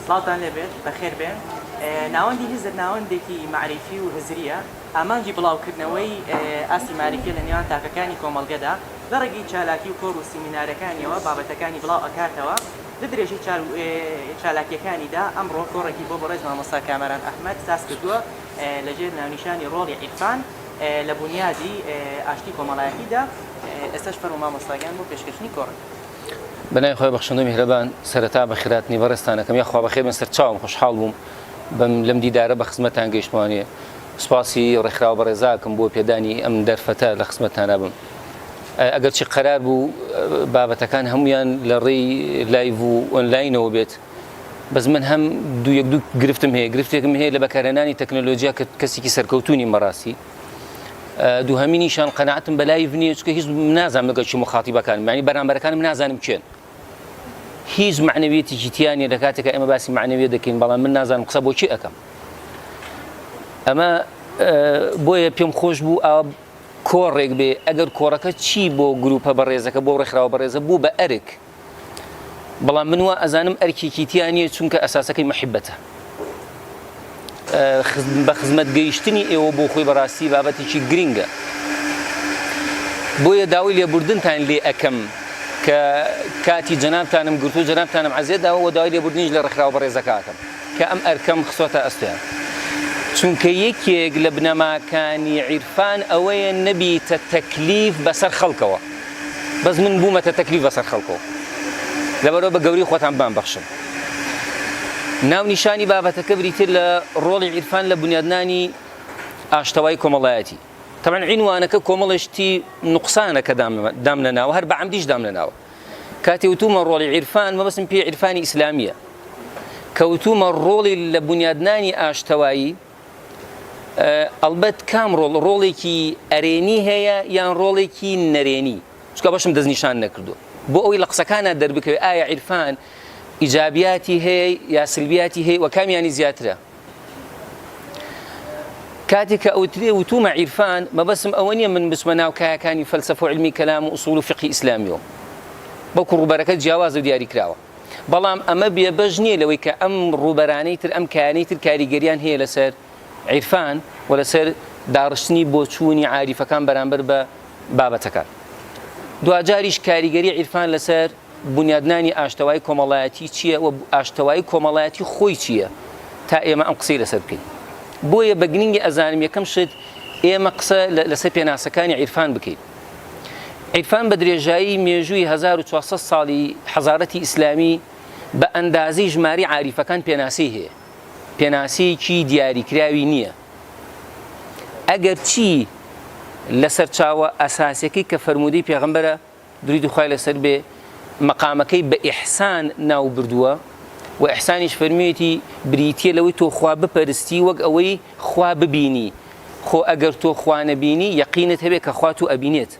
سڵاتان لێبێت بەخێر بێن ناوەندی هزر ناوەندێکی معرفی و هزریە ئامانجی بڵاوکردنەوەی ئاسی معرفیە لە نێوان تاکەکانی کۆمەڵگەدا لە ڕێگەی چالاکی و کۆڕ و سیمینارەکانیەوە بابەتەکانی بڵاو ئەکاتەوە لە درێژەی چالاکیەکانیدا ئەمڕۆ کۆڕێکی بۆ بەڕێز مامۆستا کامەران ئەحمەد ساز کردووە لەژێر ناونیشانی ڕۆڵی عیرفان لە بنیادی ئاشتی کۆمەڵایەتیدا ئێستاش فەرموو مامۆستاگیان بۆ پێشکەشتنی کۆڕ. بەنای خۆی بەخشندوی میهرەبان سەرەتا بە خێراتنی بەڕێستانەکەم یاخوا بەخێر بن سەر چاوم خۆشحاڵ بووم لەم دیدارە بە خزمەتان گەیشتوانێ سوپاسی ڕێکخراوە بەڕێزاکەم بۆ پێدانی ئەم دەرفەتە لە خزمەتانە بم. ئەگەر چی قەرار بوو بابەتەکان هەمویان لە ڕێی لایڤ و ئۆنلاینەوە بێت بەس من هەم دوو گرفتم هەیە گرفتێکم هەیە لە بەکارهێنانی تەکنۆلۆژیا کە کەسێکی سەرکەوتوونی مەڕاستی دووهەمینیشان قەناعەتم بە لایڤ نییە چونکە هیچ نازانم لەگەڵ چی مخاتیبەکانم یعنی بەرامبەرەکانم نازانم کێن هیچ معنەویەتێکی تیانە لە کاتێکە ئێمە باسی معنەویەت دەکەین بەڵام من نازانم قسە بۆ چی ئەەکەم ئەمە بۆیە پێم خۆش بوو ئەوە کۆڕێک بێ ئەگەر کۆڕەکە چی بۆ گروپە بەڕێزەکە بۆ ڕێکخراوە بەڕێزە بوو بە ئەرک بەڵام من وا ئەزانم ئەرکێکی تیانە چونکە ئەساسەکەی مەحیبەتە بە خزمەت گەیشتنی ئێوە بۆ خۆی بەڕاستی بابەتێکی گرینگە بۆیە داوای لێبوردنتان لێ ئەەکەم کە کاتی جەنابتانم گرتو جەنابتانم عەزیێداوە و داوای لێبوردنیش لە ڕێکخراوە بەڕێزەکەکەم کە ئەم ئەرکەم خسۆتە ئەستویان چونکە یەکێک لە بنەماکانی عیرفان ئەوەیە نەبیتە تەکلیف بەسەر خەڵکەوە بەس من بوومەتە تەکلیف بەسەر خەڵکەوە لەبەرەوە بە گەوری خۆتان بانبەخشن. ناو نیشانی بابەتەکە بریتر لە ڕۆڵی عیرفان لە بنیادنانی ئاشتەوای کۆمەڵایەتی طبعا عنوانەکە کۆمەڵێشتی نوقسانەکە دام لەناوە هەر بە عەمدیش دام لەناوە کاتێ وتومە ڕۆڵی عیرفان مەبەستم پێ عیرفانی ئیسلامیە کەوتومە ڕۆڵی لە بنیادنانی ئاشتەوایی ئەلبەت کام ڕۆڵێکی ئەرێنی هەیە یان ڕۆڵێکی نەرێنی چکە بەشم دەستنیشان نەکردو بۆ ئەوەی لە قسەکانە دەربکەوێت ئایا عیرفان ئیجابیاتی هەیە یا سلبیاتی هەیە و کامیانی زیاترە کاتێک کە ئەوترێ وتومە عیرفان مەبەسم ئەوە نییە من بچمە ناو کایەکانی فەلسەفە و علمی کەلام و ئوسوڵ و فقهی ئیسلامیەوە بەڵکو ڕووبەرەکە جیاواز و دیاری کراوە بەڵام ئەمە بێبەش نییە لەوەی کە ئەم ڕووبەرانەی تر ئەم کایانەی تر کاریگەریان هەیە لەسەر عیرفان و لەسەر داڕشتنی بۆ چوونی عاریفەکان بەرامبەر بە بابەتەکان دوجاریش کاریگەری عیرفان لەسەر بنیادنانی ئاشتەوای کۆمەڵایەتی چییە و ئاشتەوای کۆمەڵایەتی خۆی چییە تا ئێمە ئەم قسەی لەسەر بکەین بۆیە بە گرنگی ئەزانم یەکەم شت ئێمە قسە لەسەر پێناسەکانی عیرفان بکەین. عیرفان بە درێژایی مێژووی 1400 ساڵی حەزارەتی ئیسلامی بە ئەندازەی ژماری عاریفەکان پێناسی هەیە پێناسەیەکی دیاریکراوی نییە ئەگەر چی لەسەر چاوە ئەساسیەکەی کە فەرمودەی پێغەمبەرە درود و خوای لەسەر بێ مەقامەکەی بە ئیحسان ناو بردووە و ئیحسانیش فەرموویەتی بریتیە لەوەی تۆ خوا بپەرستی وەک ئەوەی خوا ببینی خۆ ئەگەر تۆ خوا نەبینی یەقینت هەبێت کە خوا تۆ ئەبینێت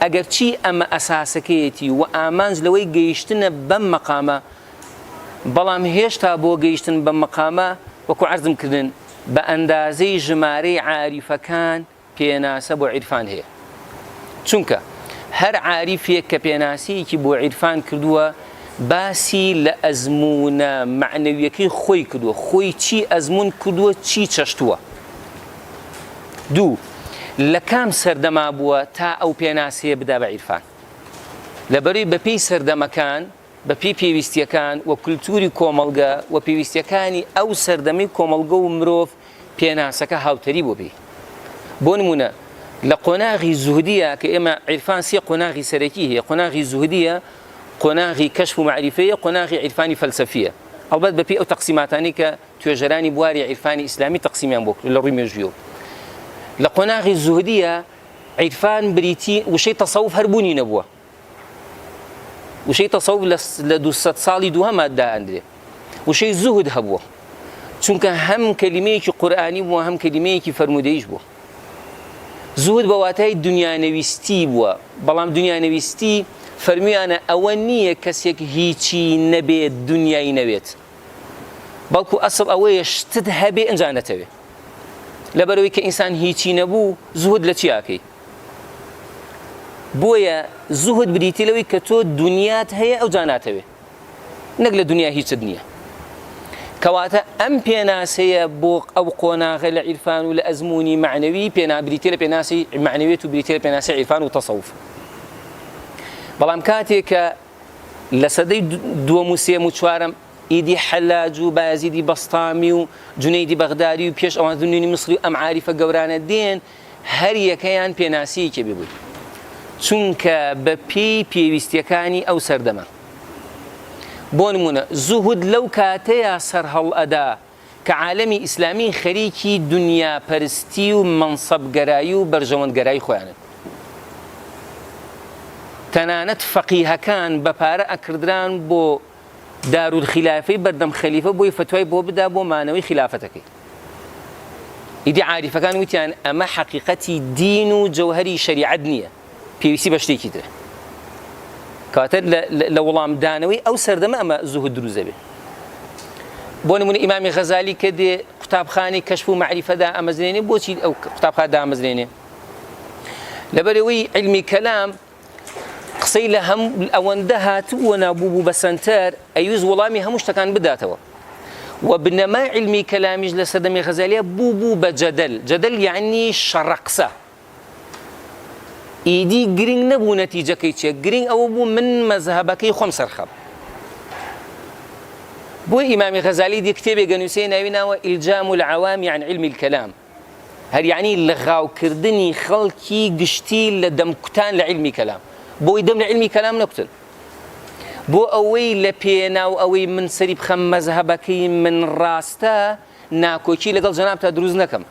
ئەگەر چی ئەمە ئەساسەکەیەتی و ئامانج لەوەی گەیشتنە بەم مەقامە بەڵام هێشتا بۆ گەیشتن بەم مەقامە وەکو عەرزم کردن بە ئەندازەی ژمارەی عاریفەکان پێناسە بۆ عیرفان هەیە چونکە هەر عاریفێک کە پێناسیەکی بۆ عیرفان کردووە باسی لە ئەزمونە معنەویەکەی خۆی کردووە خۆی چی ئەزمون کردووە چی چەشتووە دوو لە کام سەردەما بووە تا ئەو پێناسەیە بدا بە عیرفان لەبەرەوەی بەپێی سەردەمەکان بەپێی پێویستیەکان و کولتوری کۆمەڵگە و پێویستیەکانی ئەو سەردەمەی کۆمەڵگە و مرۆڤ پێناسەکە هاوتەری بۆ بێ بۆ نمونە لە قۆناغی زوهدیە کە ئێمە عیرفان سێ قۆناغی سەرەکی هەیە قۆناغی زوهدیە قۆناغی کەشف و معریفەیە قۆناغی عیرفانی فەلسەفیە ئەڵبەت بەپێی ئەو تەقسیماتانی کە توێژەرانی بواری عیرفانی ئیسلامی تەقسیمیان بۆ لە ڕووی مێژوویەوە لە قۆناغی زوهدیە عیرفان بریتی وشەی تەسەوف هەربوونی نەبووە وشەی تەسەوف لە 200 ساڵی دووهەمە دائەندرێ وشەی زوهد هەبووە چونکە هەم کەلیمەیەکی قورئانی بووە هەم کەلیمەیەکی فەرمودەیش بووە زوهد بە واتای دنیانەویستی بووە بەڵام دنیانەویستی فەرمیانە ئەوە نییە کەسێک هیچی نەبێت دنیای نەوێت بەڵکو ئەسڵ ئەوەیە شتت هەبێ ئەنجا نەتەوێ لەبەرەوەی کە ئینسان هیچی نەبوو زوهد لە چیاکەی بۆیە زوهد بریتی لەوەی کە تۆ دنیات هەیە ئەو جا ناتەوێ نەک لە دنیا هیچت نییە کەواتە ئەم پێناسەیە بۆ ئەو قۆناغە لە عیرفان و لە ئەزمموی معنەوی بریتێ لە پێناسی معنەوێت و بریتێ لە پێناسی عیرفان و تەسەوف. بەڵام کاتێک کە لە سەدەی دووەم و سێم و چوارەم ئیدی حەلاج و بایەزیدی بەستامی و جونەیدی بەغدادی و پێش ئەوان دونیی مسری و ئەم عاریفە گەورانە دێن هەر یەکەیان پێناسیەکێ ببووی چونکە بە پێی پێویستیەکانی ئەو سەردەمە. بۆ نمونە زوهود لەو کاتەیە سەرهەڵ ئەدا کە عالەمی ئیسلامی خەریکی دنیا پەرستی و مەنسەبگەرایی و بەرژەوەندگەرایی خۆیانن. تەنانەت فەقیهەکان بە پارە ئەکردران بۆ دارولخلافەی بەردەم خەلیفە بۆی فتوای بۆ بدا بۆ مانەوەی خلافەتەکەی. ئیدی عاریفەکان وتیان ئەمە حەقیقەتی دین و جەوهەری شەریعەت نییە، پێویستی بە شتێکی ترە. کاتە لە وەڵامدانەوەی ئەو سەردەمە ئەمە زوهود دروست دەبێت. بۆ نمونە ئیمامی غەزالی کە دێ قوتابخانەی کەشف و معریفەدا ئەمەزرێنێ بۆچی ئەو قوتابخانەدا ئەمەزرێنێ؟ لەبەرەوەی علمی کەلام قسەی لە هەم ئەوەندە هاتووە نابوو بە سەنتەر ئەیوز وەڵامی هەموو شتەکان بداتەوە و بنەما علمی کەلامیش لە سەردەمی غەزالیە بوو بە جەدەل یعنی شەڕەقسە. ئیدی گرنگ نەبوو نەتیجەکەی چێ، گرنگ ئەوە بوو من مەزهەبەکەی خۆم سەرخەم. بۆی ئیمامی غەزالی دی کتێبێک گەنووسێ ناوی ناوە ئیلجام العەوام عن علم الكلام، هەر یعنی لەغاوکردنی خەڵکی گشتی لە دەمکوتان لە علمی کەلام. بۆی دەم لە علمی کەلام نەکوتن، بۆ ئەوەی لە پێناو ئەوەی من سەری بخەم مەزهەبەکەی من ڕاستە ناکۆکی لەگەڵ جەناب تا دروست نەکەم.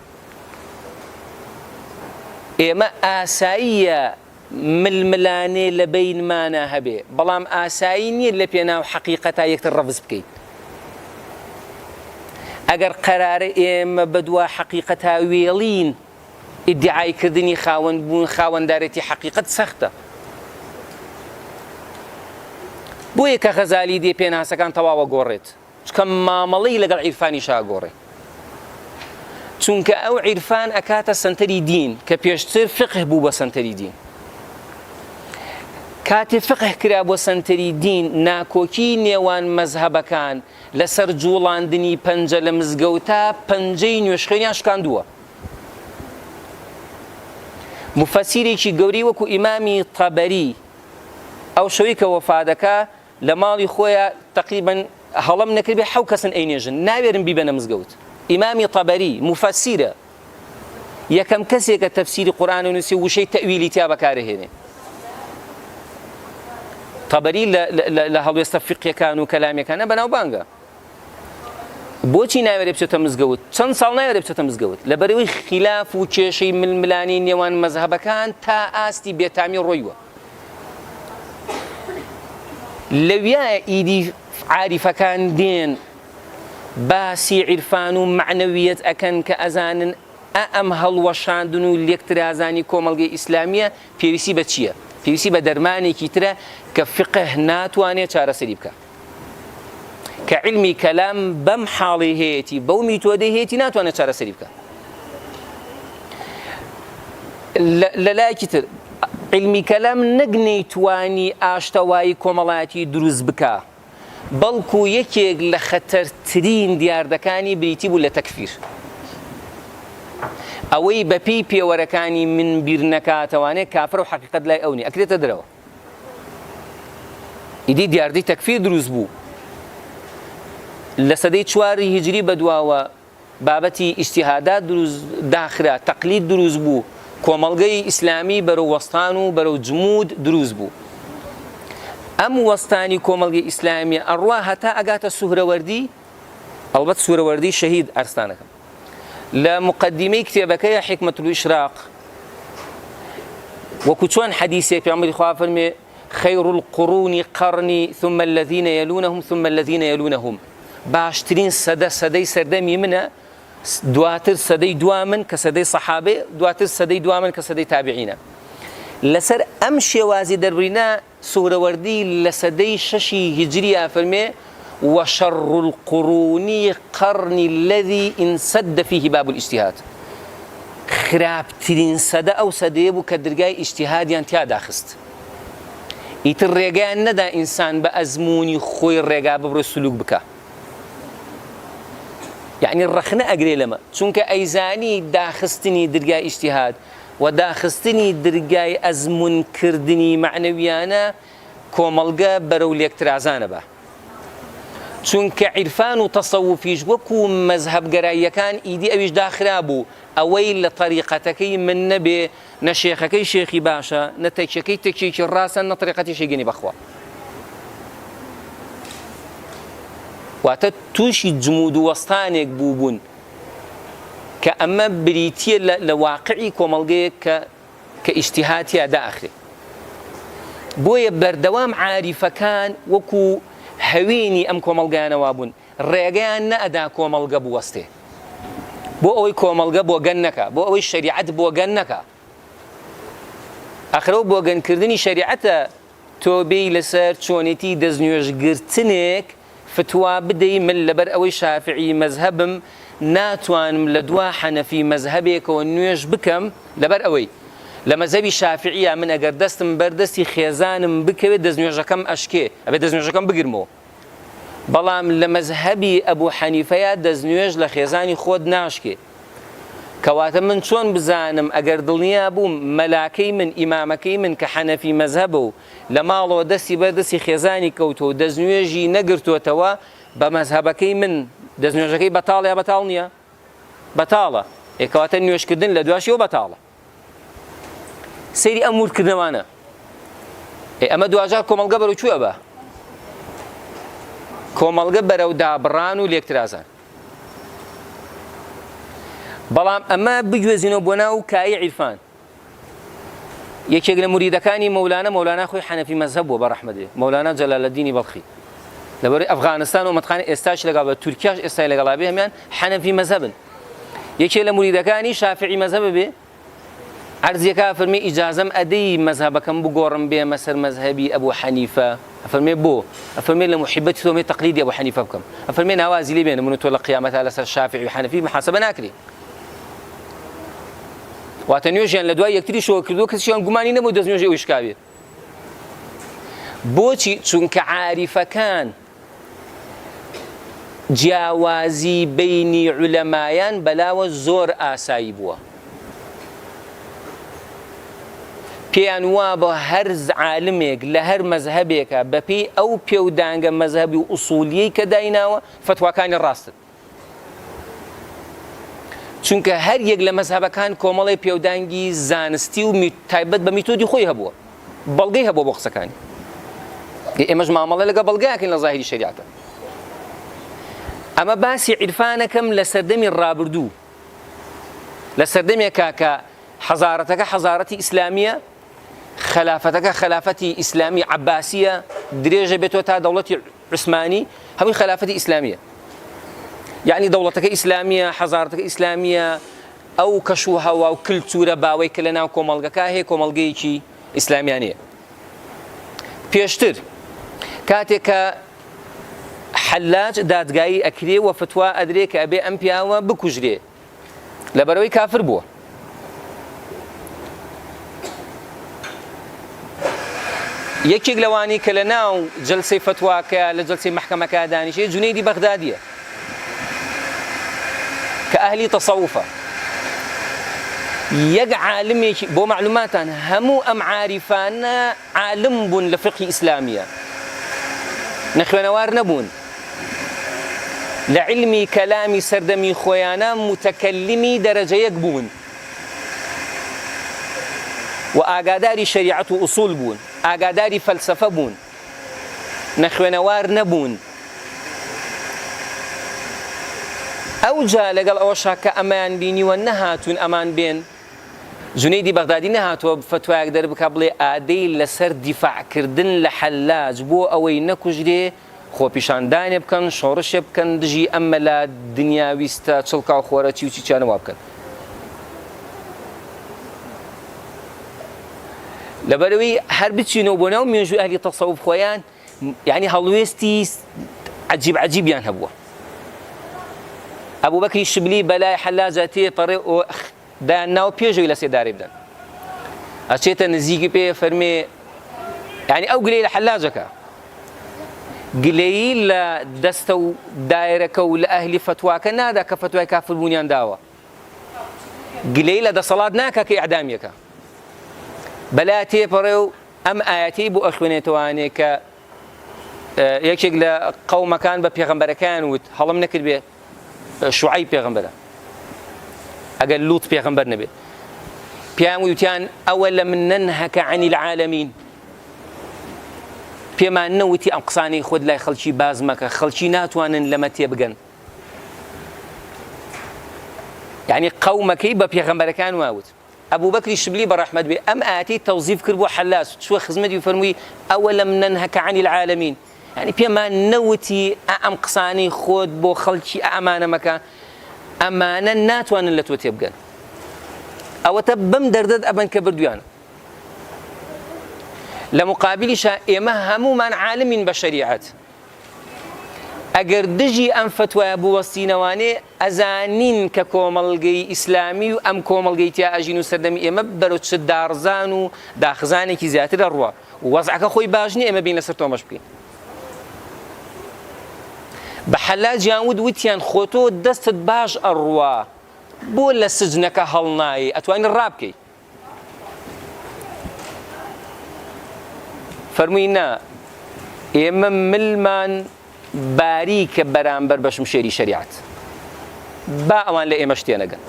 ئێمە ئاساییە ململانێ لە بینمانە هەبێ، بەڵام ئاسایی نییە لە پێناو حەقیقەتا یەکتر ڕەڤز بکەیت. ئەگەر قەرارە ئێمە بەدوا حەقیقەتا وێڵین، ئیدعایکردنی خاوەن بوون خاوەندارەتی حەقیقەت سەختە. بۆیە کە غەزالی دێ پێناسەکان تەواوە گۆڕێت، چکە مامەڵەی لەگەڵ عیرفانیشا گۆڕێ، چونکە ئەو عیرفان ئەکاتە سەنتەری دین کە پێشتر فقه بوو بە سەنتەری دین. کاتێ فقه کرا بۆ سەنتەری دین، ناکۆکی نێوان مەزهەبەکان لەسەر جوڵاندنی پەنجە لە مزگەوتە پەنجەی نوێشخێنیان شکاندووە. مفەسیرێکی گەورەی وەکو ئیمامی تەبەری ئەو شەوەی کە وەفادەکە لە ماڵی خۆیان تەقریبەن هەڵەم نەکردبێ 7 کەسن ئەینێژن، ناوێرن بیبەنە مزگەوت. ئیمامی تەبەری مفەسیرە، یەکەم کەسێکە تەفسیری قورئان نووسی وشەی تەویلی تیا بەکارهێنێ. تەبەری لە هەڵوێستە فقهیەکان و کەلامیەکانە بەناوبانگە. بۆچی ناوێرێ بچێتە مزگەوت؟ چەند ساڵ ناوێرێ بچێتە مزگەوت لەبەرەوەی خلاف و کێشەی ململانی نێوان مەزهەبەکان تا ئاستی بێتامی ڕۆیوە. لەویایە ئیدی عاریفەکان دێن باسی عیرفان و معنەویەت ئەکەن کە ئەزانن ئەم هەڵوەشاندن و لێکترازانی کۆمەڵگەی ئیسلامیە پێویستی بە چییە؟ پێویستی بە دەرمانێکی ترە کە فقه ناتوانێت چارەسەری بکە، کە علمی کەلام بەم حاڵی هەیەی بەو میتۆدەی هەیەی ناتوانێت چارەسەری بکە. لە لایەکی تر علمی کەلام نەگنەیتوانی ئاشتەوایی کۆمەڵایەتی دروست بکە، بەڵکو یەکێک لە خەتەرترین دیاردەکانی بریتی بوو لە تەکفیر. ئەوەی بەپی پێوەرەکانی من بیر نەکاتەوانێت کافر و حەقیقەت لای ئەو نی ئەکرێتە دەرەوە. ئیدی دیاردەی تەکفیر دروست بوو. لە سەدەی 4 هیجری بەدواوە بابەتی ئیجتیهادات دروست داخرا، تەقلید دروست بوو، کۆمەڵگەی ئیسلامی بەرەو وەستان و بەرەو جمود دروست بوو. ئەم وەستانی کۆمەڵگەی ئیسلامی ئەڕوا هەتا ئەگاتە سوهرەوەردی، ئەڵبەت سوهرەوەردی شەهید ئەرستانەکەم. لە مقدمەی کتێبەکەیە حکمەت الإشراق وەکو چۆن حەدیثێک پێغەمبەری خوا فەرمێ خەیر القڕون قەرنی ثم الذين يلونهم ثم الذين يلونهم، باشترین سەدەی سەردەمی منە، دواتر سەدەی دوا من کە سەدەی سەحابێ، دواتر سەدەی دوا من کە سەدەی تابعینە. لەسەر ئەم شێوازی دەربڕینە سوهرەوەردی لە سەدەی 6 هیجری ئەفەرمێ وشر القرون قرني الذي انسد فيه باب الاجتهاد. خراپترین سەدە ئەو سەدەیە بوو کە دەرگای ئیجتیهادیان تیا داخست. ئیتر ڕێگایان نەدا ئینسان بە ئەزمموی خۆی ڕێگا ببڕێ سلوک بکە. يعني الرخنة أقري لما چونك أيزاني داخستني درقاء اجتهاد وداخستني درقاء أزمن كردني معنويانا كوملقا بروليك ترازانا با چونك عرفان وتصوفيش وكو مذهب قرايا كان إيدي أويش داخرابو أويل لطريقتكي من نبي نشيخكي شيخي باشا نتكشكي تكشيك الراسا نطريقتي شيقني بخوا واتە تووشی جمود و وەستانێک بووبوون کە ئەمە بریتیە لە واقعی کۆمەڵگەیەک کە ئیجتیهاتیە داخرێ بۆیە بەردەوام عاریفەکان وەکو هەوێنی ئەم کۆمەڵگانەوە بوون ڕێگەیان نەئەدا کۆمەڵگە بوەستێ بۆ ئەوەی کۆمەڵگە بۆگەن نەکا بۆ ئەوەی شەریعەت بۆگەن نەکا ئەخرەوە بۆگەنکردنی شەریعەتە تۆ بێی لەسەر چۆنێتی دەستنوێژگرتنێک فتوى بدي من لبر أوي شافعي مذهبم ناتوان لدوا حنفي مذهبك ونيش بكم لبر أوي لمذهبي شافعي من أجر دستم بردستي خيزانم بكوي دزنيوجا كم أشكي أبي دزنيوجا كم بجرمو بلام لمذهبي أبو حنيفة دزنيوج لخيزاني خود ناشكي كواتم من شون بزانم أجر دلنيا أبو ملاكي من إمامكي من كحنفي مذهبه لما الله دسي بردسي خيزاني كوتو دزنيوجي نقرتو توا بمذهبكي من دزنيوجكي بطالة يا بطالنيا بطالة كواتم نيوش كدن لدواشي وبطالة سيري أمور كدنوانا أما دواجار كومال قبر وشو أبا كومال قبر ودابران وليكترازان بەڵام ئەمە بگوێزینەوە بۆ ناو کای عیرفان یەکێک لە موریدەکانی مەولانە خۆی حەنەفی مەذهب بووە بەڕەحمەتێ مەولانا جەلالەدینی بەڵخی لەبەرەوەی ئەفغانستان و مەتقانی ئێستاش لەگەڵ بە تورکیاش ئێستای لەگەڵا بێ هەمان حەنەفی مەذهبن یەکێک لە موریدەکانی شافعی مەذهب بێ عەرزیەکە فەرمی ئیجازەم ئەدەی مەذهبەکەم بگۆڕم بێمە سەر مەذهبی ئەبوو حەنیفە ئەفەرمێ بۆ ئەفەرمێ لە محیبەتی تۆمێ تەقلیدی ئەبوو حەنیفە بکەم ئەفەرمێ ناوازی لێ بێنم من تۆ لە قیامەتە لەسەر شافعی و حەنەفی محاسبە ناکرێ واتە نوێژیان لە دوای یەکتری شۆ کردووە کەسیان گومانی نەبوو دەستنوێژی ئەوی شکاوێت بۆچی چونکە عاریفەکان جیاوازی بینی عولەمایان بەلاوە زۆر ئاسایی بووە پێیان وا بە هەر عالمێک لە هەر مەذهبێکە بەپێی ئەو پێودانگە مەذهبی و ئوسولیەی کە دایناوە فتواکانی ڕاستن چونکە هەر یەک لە مەذهبەکان کۆمەڵی پێودانگی زانستی و تایبەت بە میتۆدی خۆی هەبووە بەڵگەی هەبووە بۆ قسەکانی ئێمەش مامەڵە لەگە بەڵگەیەکەین لە زاهیری شەریعەتە ئەمە باسی عیرفانەکەم لە سەردەمی ڕابردوو لە سەردەمێکە کە حەزارەتەکە حەزارەتی ئیسلامیە خلافەتەکە خلافەتی ئیسلامی عەباسیە درێژە بێتەوە تا دەوڵەتی عوسمانی هەمووی خلافەتی ئیسلامیە يعني دولتك إسلامية حضارتك إسلامية أو كشوها أو كلتورة باوي كلنا كومالجا هي كومالجي شيء إسلاميانية بيشتر كاتك حلاج دادجاي أكري وفتوى أدري كأبي أمبيا وبكوجري لبروي كافر بوا يكيق لواني كلنا جلسة فتوى كجلسة محكمة كدانيشة جنيدي بغدادية كأهلي تصوفة يق عالمي بو معلوماتان همو أم عارفان عالم بون لفقه إسلامية نخوانوار نبون لعلمي كلامي سردمي خويانا متكلمي درجة يقبون وآقاداري شريعة وأصول بون آقاداري فلسفة بون نخوانوار نبون أو جا لقال أوشا كأمان بيني والنهاتون أمان بين جنيدي بغدادي نهاتو بفتوى يقدر بكابلي آدي لسر دفاع كردن لحلاج بو أوي نكوجري خو بيشان داني بكن شورش بكن دجي أما لا دنيا ويستا تشلقا وخورا تيوتي چانوا بكن لبروي هربتشي نوبونا ومينجو أهلي تصوف خويان يعني هالويستي عجيب يان هبوا أبو بكر الشبلي بلاي حلاجاتي طريق داناو بيجو إلى سيداري بدن أشيت نزيجي بيه فرمي يعني أو قليل حلاجك گلەیی لە دەستە و دایرەکە و لە ئەهلی فتواکە نادا کە فتوای کافربوونیان داوە، گلەیی لە دەسەڵات ناکە کە ئیعدامیەکە. بەلا تێپەڕێ و ئەم ئاەتەی بۆ ئەخوێنێتەوانێ کە یەکێک لە قەومەکان بە پێغەمبەرەکان وت هەڵم نەکرد بێ شوعەیب پێغەمبەرە ئەگەر لوط پێغەمبەر نەبێت، پیان وتیان ئەوەلەم نەنهەکە عەنی العالەمین، پێمان نەوتی ئەم قسانەی خۆت لای خەڵکی باز مەکە، خەڵکی ناتوانن لەمە تێبگەن. یعنی قەومەکەی بە پێغەمبەرەکان واوت. ئەبوو بەکری شبلی بەڕەحمەت بێ ئەم ئاەتەی تەوزیف کرد بۆ حەلاس، چووە خزمەتی و فەرمووی ئەوەلەم نەنهەکە عەنی العالەمین، یعنی پێمان نەوتی ئەم قسانەی خۆت بۆ خەڵکی ئەمانە مەکە، ئەمانە ناتوانن لە تۆ تێبگەن. ئەوەتە بەم دەردەت ئەبەن کە بردویانە. لە مقابلیشە ئێمە هەمومان عالمین بە شەریعەت، ئەگەر دژی ئەم فتوایە بوەستینەوانێ ئەزانین کە کۆمەڵگەی ئیسلامی و ئەم کۆمەڵگەی تیا ئەژین و سەردەمی ئێمە بەرەو چ دارزان و داخزانێکی زیاتر ئەڕوە و وەزعەکە خۆی باش نییە ئێمە بین لەسەر تۆمەش بکەین. بە حەلاجیان وتیان خۆتۆ دەستت باش ئەڕوە بۆ لە سجنەکە هەڵنایی ئەتوانین ڕابکەی. فەرمووی نا، ئێمە ملمان باریکە بەرامبەر بە شمشێری شەریعەت، با ئەوان لە ئێمە شتێنەگەن.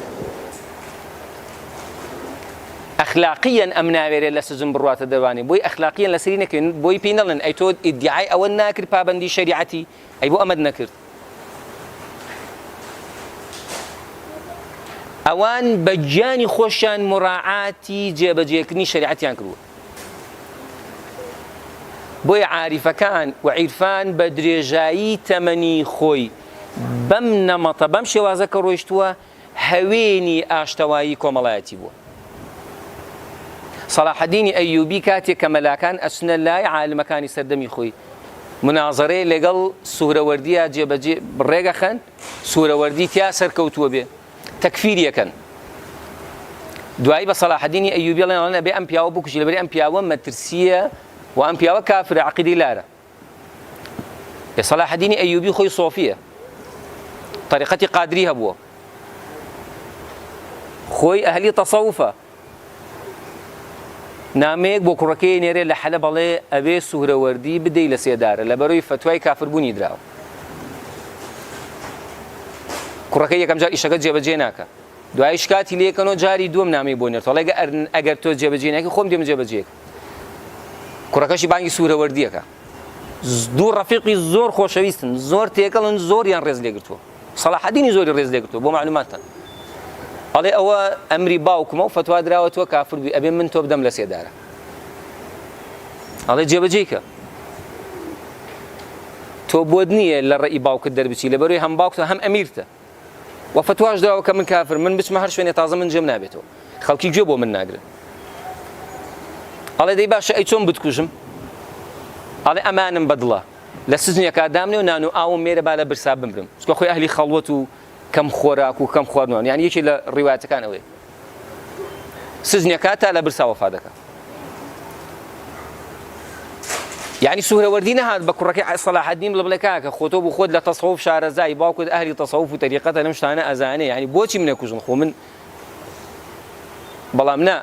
ئەخلاقیەن ئەم ناوێرێت لە سجن بڕواتە دەوانێ، بۆی ئەخلاقیەن لەسەری نەکەین، بۆی پێی نەڵێن ئەی تۆ ئیدعای ئەوە ناکرد پابەندی شەریعەتی، ئەی بۆ ئەمەد نەکرد. ئەوان بە گیانی خۆشیان مراعاتی جێبەجێکردنی شەریعەتیان کردووە. بۆیە عاریفەکان و عیرفان بە درێژایی تەمەنی خۆی بەم نەمەتە بەم شێوازە کە ڕۆیشتووە هەوێنی ئاشتەوایی کۆمەڵایەتی بووە. سەلاحەدینی ئەیوبی کاتێک کە مەلاکان ئەچنە لای عالمەکانی سەردەمی خۆی منازەرەی لەگەڵ سوورەوەردیە جێبەجێ ڕێگەخەن، سوورەوەردی تیا سەرکەوتووە بێ تەکفیریەکەن. دوایی بە سەلاحەدینی ئەیوبی ئەڵێن ئەبێ ئەم پیاوە بکوژی، لەبەر ئەم پیاوە مەترسیە و ئەم پیاوە کافرە عەقیدەی لارە. سەلاحەدینی ئەیوبی خۆی سۆفیە، طریقەتی قادری هەبووە، خۆی ئەهلی تەسەووفە. نامەیەک بۆ کوڕەکەی نێرێ لە حەلە بەڵێ ئەبێ سوورەوەردی بدەی لە سێدارە لەبەرەوەی فتوای کافربوونی دراوە. کوڕەکەی یەکەم جار ئیشەکە جێبەجێ ناکە، دوای شکاتی لێکەنەوە جاری دووەم نامەی بۆ نێرتەوە ئەگەر تۆ جێبەجێ ناکەی خۆم دێمە جێبەجێکە. کوڕەکەشی بانگی سوورەوەردیەکە، دوو ڕەفیقی زۆر خۆشەویستن، زۆر تێکەڵن، زۆریان ڕێز لێگرتووە، سەلاحەدینی زۆری ڕێز لێگرتووە بۆ معلوماتتان. ئەڵێ ئەوە ئەمری باوکمە و فتوا دراوە تۆ کافر بووی، ئەبێ من تۆ بدەم لە سێدارە. ئەڵێ جێبەجێکە، تۆ بۆت نییە لە ڕێی باوکت دەربچی، لەبەرەوەی هەم باوکتە هەم ئەمیرتە و فتواش دراوە کە من کافر، من بچمە هەر شوێنێ تازە من جێم نابێتەوە، خەڵکی گوێ بۆ من ناگرن. ئەڵێ دەی باشە ئەی چۆن بتکوژم؟ ئەڵێ ئەمانم بەدڵە، لە سجنێکا دامنێ و نان و ئاوم مێرە با لە برسا بمرم، چکە خۆی ئەهلی خەڵوەت و کەم خۆراک و کەم خواردنەوە، یعنی یەکی لە ڕیوایەتەکان ئەوەیە سجنێکا تا لە برسا وەفات دەکات. یعنی سوورەوەردی نەهات بە کوڕەکەی سەلاحەدین بڵێ کاکە خۆتۆ بۆ خۆت لە تەسەووف شارەزای، باوکت ئەهلی تەسەووف و تەریقەتە لەم شتانە ئەزانێ، یعنی بۆچی منە کوژن خۆ من. بەڵام نا،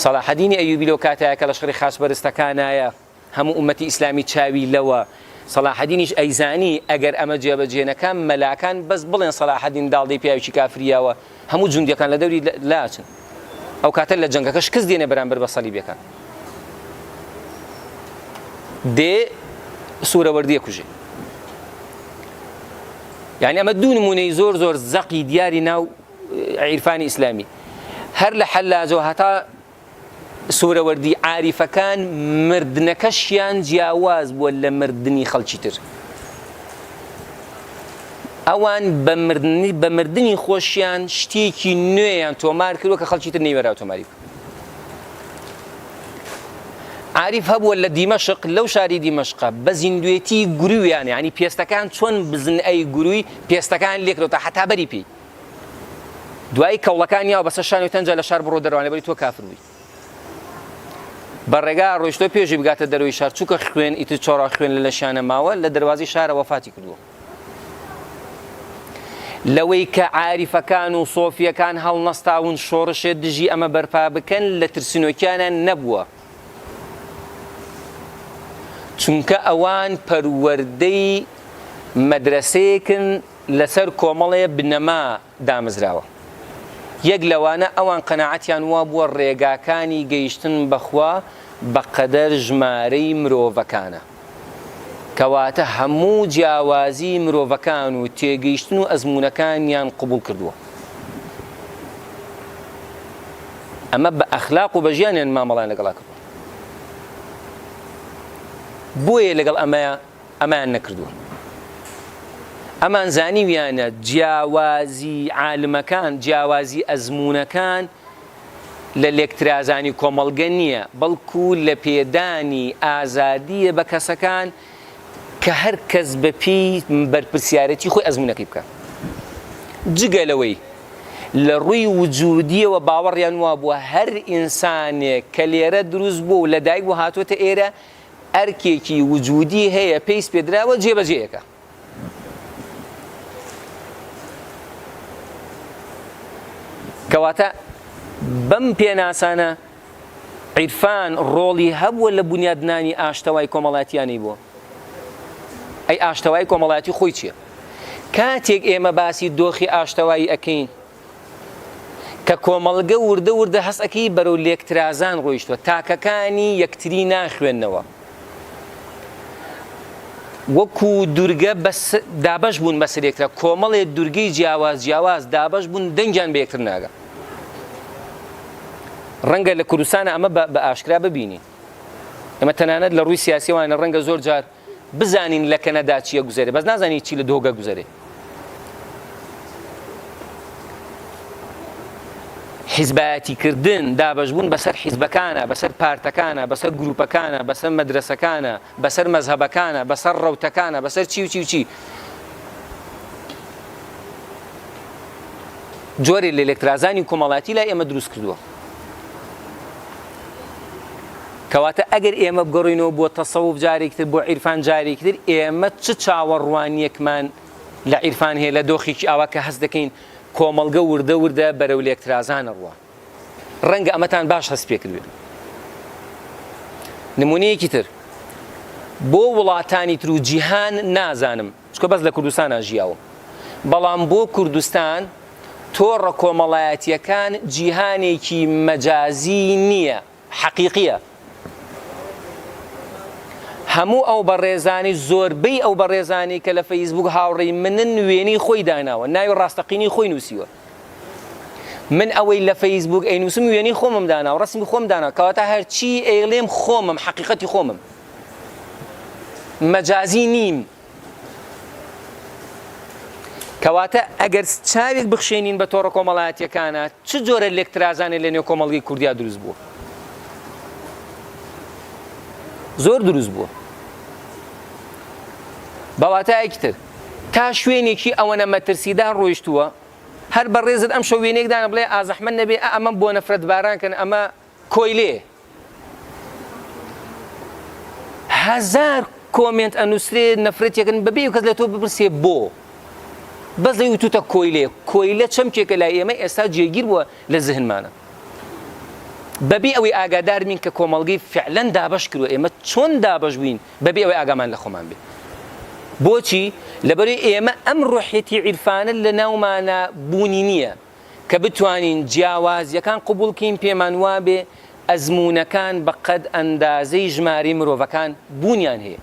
سەلاحەدینی ئەیوبی لەو کاتەیە کە لەشکری خاسبەرستەکانایە هەموو ئومەتی ئیسلامی چاوی لەوە، سەلاحەدینیش ئەیزانی ئەگەر ئەمە جێبەجێنەکان مەلاکان بەس بڵێن سەلاحەدین داڵدەی پیاوێکی کافریاوە هەموو جوندیەکان لە دەوری لاچن، ئەو کاتە لە جەنگەکە شکست دێنێ بەرامبەر بە سەلیبیەکان، دێ سوورەوەردیە کوژێ. یعنی ئەمە دوو نمونەی زۆر زۆر زەقی دیاری ناو عیرفانی ئیسلامی. هەر لە حەلاجەوە هەتا سوورەوەردی عاریفەکان مردنەکەشیان جیاواز بووە لە مردنی خەڵکی تر. ئەوان بە مردنی خۆشیان شتێکی نوێیان تۆمار کردووە کە خەڵکی تر نەیوەراوە تۆماری بکە. عاریف هەبووە لە دیمەشق، لەو شاری دیمەشقە بە زیندوێتی گرویان، یعنی پێستەکان چۆن بزن ئەی گروی پێستەکان لێکرەوە تا حتا بەری پێی. دوای کەوڵەکان یاوە بەسەر شان و تەنجە لە شار بڕۆ دەڕوانێ بەری تۆ کافر بووی. بەڕێگا ڕۆیشتۆ پێشی بگاتە دەروی شار چووکە خوێن ئیتر چۆڕا خوێن لە شانە ماوە لە دەروازی شارە وەفاتی کردووە. لەوەی کە عاریفەکان و سۆفیەکان هەڵنەستاون شۆڕشێ دژی ئەمە بەرپا بکەن لە ترسینۆکیانە نەبووە، چونکە ئەوان پەروەردەی مەدرسەیەکن لەسەر کۆمەڵێ بنەما دامەزراوە. یەک لەوانە ئەوان قەناعەتیان وا بووە ڕێگاکانی گەیشتن بەخوا بەقەدەر ژمارەی مرۆڤەکانە، کەواتە هەموو جیاوازی مرۆڤەکان و تێگەیشتن و ئەزمونەکانیان قبول کردووە. ئەمە بە ئەخلاق و بە ژیانیان مامەڵیان لەگەڵا کردووە. بۆیە لەگەڵ ئەمەیان نەکردووە. ئەمان زانیویانە جیاوازی عالمەکان، جیاوازی ئەزمونەکان لە لێکترازانی کۆمەڵگە نییە، بەڵکو لە پێدانی ئازادیە بە کەسەکان کە هەر کەس بەپێی بەرپرسیارەتی خۆی ئەزمونەکەی بکە. جگە لەوەی لە ڕووی وجودیەوە باوەڕیان وا بووە هەر ئینسانێک کە لێرە دروست بوو و لە دایک بوو هاتوۆتە ئێرە ئەرکێکی وجودی هەیە پێیس پێدراوە جێبەجێیەکە. کەواتە بەم پێناسانە عیرفان ڕۆڵی هەبووە لە بنیادنانی ئاشتەوای کۆمەڵاتیانی بووە. ئەی ئاشتەوای کۆمەڵاتی خۆی چییە؟ کاتێک ئێمە باسی دۆخی ئاشتەوایی ئەکەین کە کۆمەڵگە وردە وردە هەست ئەکەی بەرەو لێکترازان ڕۆیشتووە، تاکەکانی یەکتری ناخوێننەوە، وەکو دوورگە دابەش بوون بەسەر یەکترا، کۆمەڵێ دوورگەی جیاواز دابەش بوون دەنگیان بە یەکتر ناگە. ڕەنگە لە کوردستانە ئەمە بە ئاشکرا ببینی. ئەمە تەنانەت لە ڕووی سیاسیوانە ڕەنگە زۆر جار بزانین لە کەنەدا چیە گوزەرێ، بەس نازانی چی لە دۆگە گوزەرێ. حیزبایەتیکردن، دابەشبوون بەسەر حیزبەکانە، بەسەر پارتەکانە، بەسەر گروپەکانە، بەسەر مەدرسەکانە، بەسەر مەزهەبەکانە، بەسەر ڕەوتەکانە، بەسەر چی و چی و چی. جۆرێ لە لێکترازانی کۆمەڵاتی لای ئێمە دروست کردووە. کەواتە ئەگەر ئێمە بگەڕینەوە بۆ تەسەوف جارێکتر، بۆ عیرفان جارێکتر، ئێمە چ چاوەڕوانیەکمان لە عیرفان هەیە لە دۆخێکی ئاوا کە هەست دەکەین کۆمەڵگە وردە وردە بەرەو لێکترازانە ڕوە. ڕەنگە ئەمەتان باش هەست پێ کردوێت. نمونەیەکی تر بۆ وڵاتانی تر و جیهان نازانم، چکە بەس لە کوردستانە ژیاوە، بەڵام بۆ کوردستان تۆڕە کۆمەڵایەتیەکان جیهانێکی مەجازی نییە، حەقیقیە. هەموو ئەو بەڕێزانی، زۆربەی ئەو بەڕێزانی کە لە فەیسبوک هاوڕێی منن وێنەی خۆی داناوە، ناوی ڕاستەقینی خۆی نووسیوە. من ئەوەی لە فەیسبوک ئەینووسم وێنەی خۆمم داناوە، ڕسمی خۆم داناوە، کەواتە هەرچی ئەیڵێم خۆمم، حەقیقەتی خۆمم، مەجازی نیم. کەواتە ئەگەر چاوێک بخشێنین بە تۆڕە کۆمەڵایەتیەکانە، چ جۆرە لێکترازانێک لە نێو کۆمەڵگەی کوردیا دروست بووە؟ زۆر دروست بووە. بەواتایەکی تر تا شوێنێکی ئەوەنە مەترسیدان ڕۆیشتووە، هەر بەڕێزت ئەم شەو وێنێکدانە بڵێ ئازەحمەد نەبێ ئەمە بۆ نەفرەت بارانکەن، ئەمە کۆیلێ. هەزار کۆمنت ئەنووسرێ نەفرەتێکن بەبێ کەس لە تۆ بپرسێ بۆ، بەس لە وتوتە کۆیلێ. کۆیلە چەمکێکە لای ئێمە ئێستا جێگیر بووە لە زەهنمانە، بەبێ ئەوەی ئاگادار بین کە کۆمەڵگەی فعلەن دابەش کردووە، ئێمە چۆن دابەش بووین بەبێ ئەوەی ئاگامان لە خۆمان بێ. بۆچی؟ لەبەرەوەی ئێمە ئەم ڕۆحیەتی عیرفانە لە ناومانە بوونی نییە کە بتوانین جیاوازیەکان قبول بکەین، پێمان وابێ ئەزمونەکان بەقەد ئەندازەی ژماری مرۆڤەکان بوونیان هەیە.